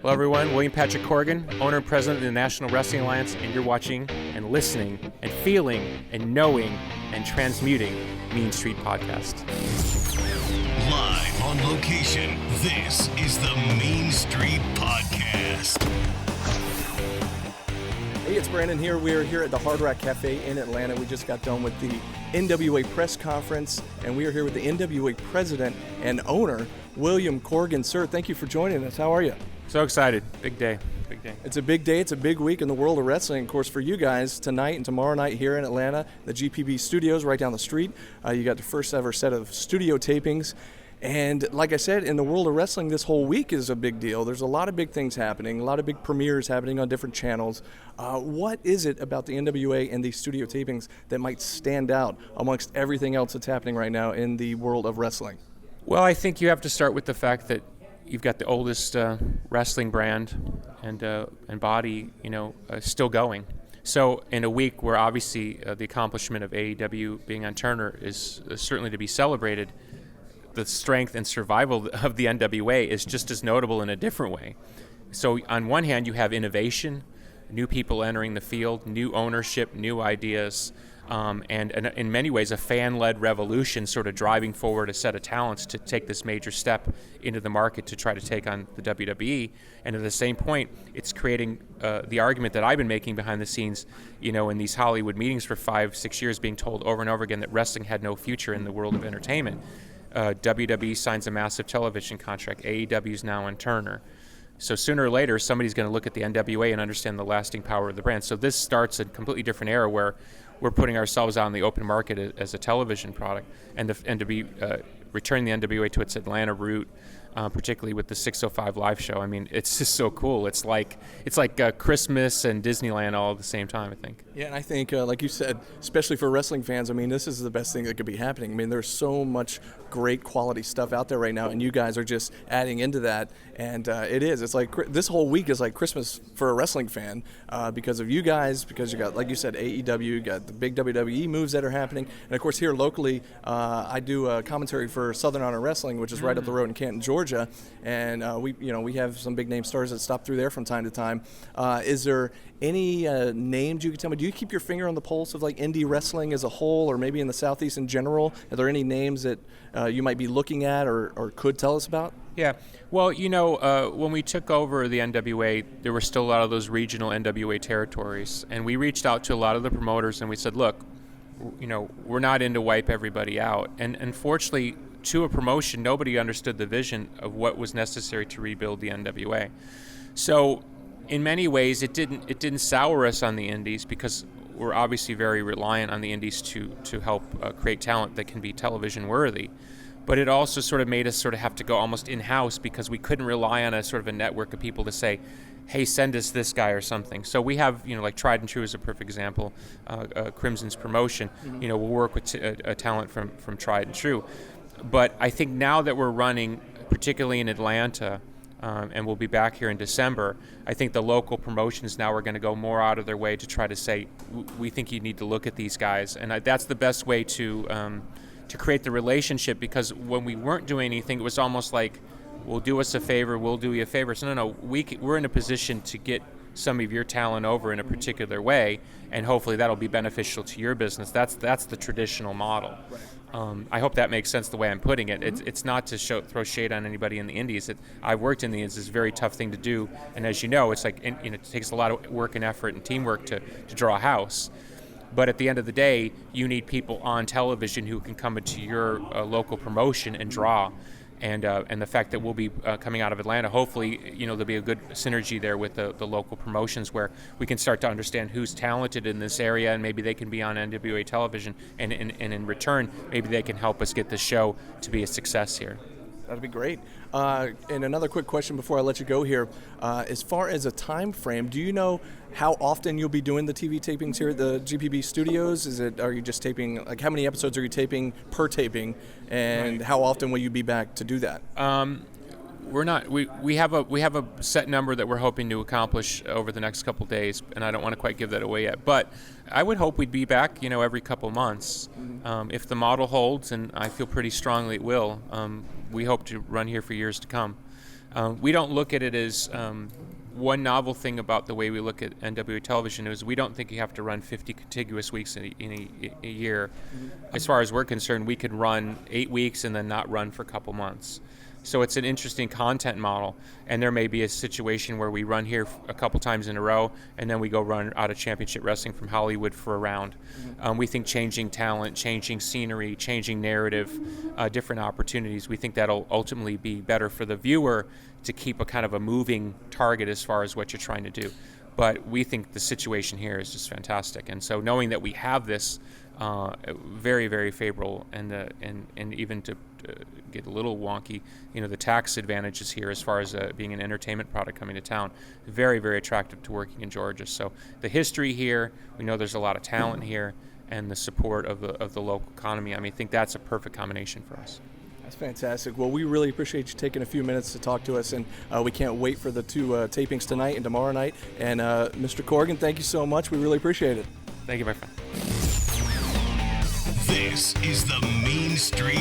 Hello everyone, William Patrick Corgan, owner and president of the National Wrestling Alliance, and you're watching and listening and feeling and knowing and transmuting Mean Street Podcast. Live on location, this is the Mean Street Podcast. Hey, it's Brandon here. We are here at the Hard Rock Cafe in Atlanta. We just got done with the NWA press conference, and we are here with the NWA president and owner, William Corgan. Sir, thank you for joining us. How are you? So excited. Big day. Big day. It's a big day. It's a big week in the world of wrestling. Of course, for you guys, tonight and tomorrow night here in Atlanta, the GPB studios right down the street. You got the first ever set of studio tapings. And like I said, in the world of wrestling, this whole week is a big deal. There's a lot of big things happening, a lot of big premieres happening on different channels. What is it about the NWA and these studio tapings that might stand out amongst everything else that's happening right now in the world of wrestling? Well, I think you have to start with the fact that you've got the oldest wrestling brand and body, still going. So in a week where obviously the accomplishment of AEW being on Turner is certainly to be celebrated, the strength and survival of the NWA is just as notable in a different way. So on one hand, you have innovation, new people entering the field, new ownership, new ideas, and in many ways a fan-led revolution sort of driving forward a set of talents to take this major step into the market to try to take on the WWE. And at the same point, it's creating the argument that I've been making behind the scenes, in these Hollywood meetings for 5-6 years, being told over and over again that wrestling had no future in the world of entertainment. WWE signs a massive television contract. AEW is now on Turner. So sooner or later, somebody's going to look at the NWA and understand the lasting power of the brand. So this starts a completely different era where we're putting ourselves out in the open market as a television product, and to be returning the NWA to its Atlanta root, particularly with the 605 live show. I mean, it's just so cool. It's like Christmas and Disneyland all at the same time, I think. Yeah, and I think, like you said, especially for wrestling fans, I mean, this is the best thing that could be happening. I mean, there's so much great quality stuff out there right now, and you guys are just adding into that. And it's like this whole week is like Christmas for a wrestling fan because of you guys, because you got, like you said, AEW, you got the big WWE moves that are happening. And, of course, here locally, I do commentary for Southern Honor Wrestling, which is right up the road in Canton, Georgia. And we have some big name stars that stop through there from time to time. Is there any names you can tell me? Do you keep your finger on the pulse of like indie wrestling as a whole, or maybe in the Southeast in general? Are there any names that you might be looking at or could tell us about? Yeah. Well, when we took over the NWA, there were still a lot of those regional NWA territories. And we reached out to a lot of the promoters and we said, look, we're not in to wipe everybody out. And unfortunately, to a promotion, nobody understood the vision of what was necessary to rebuild the NWA. So in many ways, it didn't sour us on the indies because we're obviously very reliant on the indies to help create talent that can be television worthy. But it also sort of made us sort of have to go almost in-house because we couldn't rely on a sort of a network of people to say, hey, send us this guy or something. So we have, like Tried and True is a perfect example, Crimson's promotion. Mm-hmm. We'll work with a talent from Tried and True. But I think now that we're running, particularly in Atlanta, and we'll be back here in December, I think the local promotions now are going to go more out of their way to try to say, we think you need to look at these guys. And that's the best way to create the relationship, because when we weren't doing anything, it was almost like, well, do us a favor, we'll do you a favor. So no, we're in a position to get some of your talent over in a particular way, and hopefully that'll be beneficial to your business. That's the traditional model. Right. I hope that makes sense the way I'm putting it. It's not to throw shade on anybody in the indies. I've worked in the indies. It's a very tough thing to do, and as you know, it's like it takes a lot of work and effort and teamwork to draw a house. But at the end of the day, you need people on television who can come into your local promotion and draw. And the fact that we'll be coming out of Atlanta, hopefully, there'll be a good synergy there with the local promotions where we can start to understand who's talented in this area, and maybe they can be on NWA television, and in return, maybe they can help us get the show to be a success here. That'd be great. And another quick question before I let you go here. As far as a time frame, do you know how often you'll be doing the TV tapings here at the GPB studios? Are you just taping, like how many episodes are you taping per taping, and how often will you be back to do that? We're not. We have a set number that we're hoping to accomplish over the next couple days, and I don't want to quite give that away yet. But I would hope we'd be back, every couple months, if the model holds, and I feel pretty strongly it will. We hope to run here for years to come. We don't look at it as one novel thing about the way we look at NWA television is we don't think you have to run 50 contiguous weeks in a year. As far as we're concerned, we could run 8 weeks and then not run for a couple months. So it's an interesting content model, and there may be a situation where we run here a couple times in a row, and then we go run out of Championship Wrestling from Hollywood for a round. We think changing talent, changing scenery, changing narrative, different opportunities, we think that'll ultimately be better for the viewer to keep a kind of a moving target as far as what you're trying to do. But we think the situation here is just fantastic, and so knowing that we have this very, very favorable, and even to get a little wonky, the tax advantages here as far as being an entertainment product coming to town, very, very attractive to working in Georgia. So the history here, we know there's a lot of talent here, and the support of the local economy. I think that's a perfect combination for us. That's fantastic. Well, we really appreciate you taking a few minutes to talk to us, and we can't wait for the 2 tapings tonight and tomorrow night. And Mr. Corgan, thank you so much. We really appreciate it. Thank you, my friend. This is the Main Street